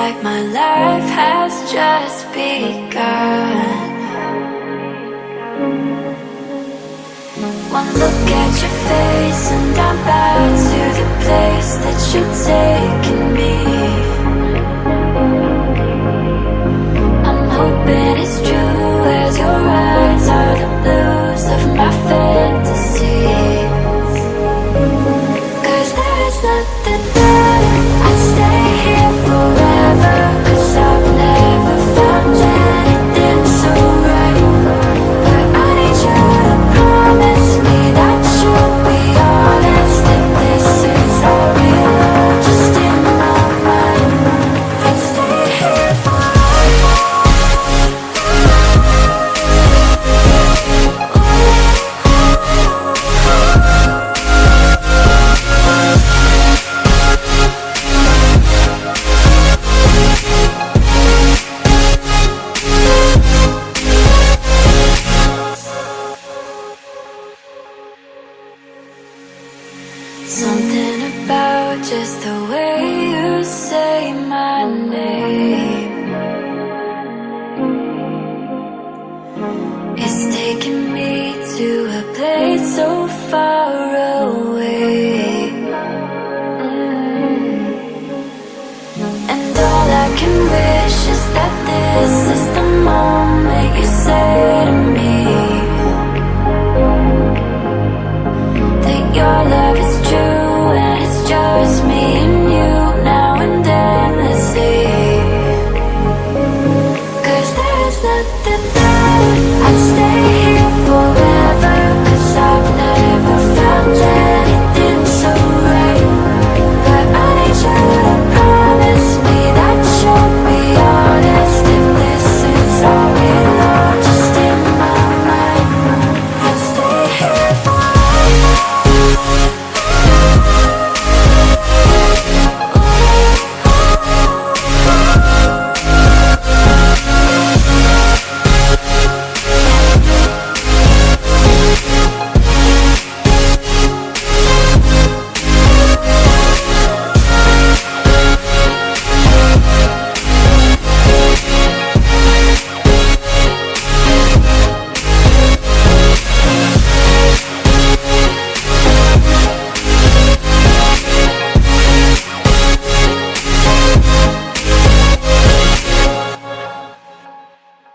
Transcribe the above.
like my life has just begun. One look at your face and I'm back to the place that you're taking me. I'm hoping it's true, as your eyes are the blues of my fantasies. 'Cause there's nothing better, I'd stay here forever. 'Cause I've never found anything so right. But I need you to promise me that you'll be honest. If this is all real or just in my mind, I'd stay here forever. Something about just the way you say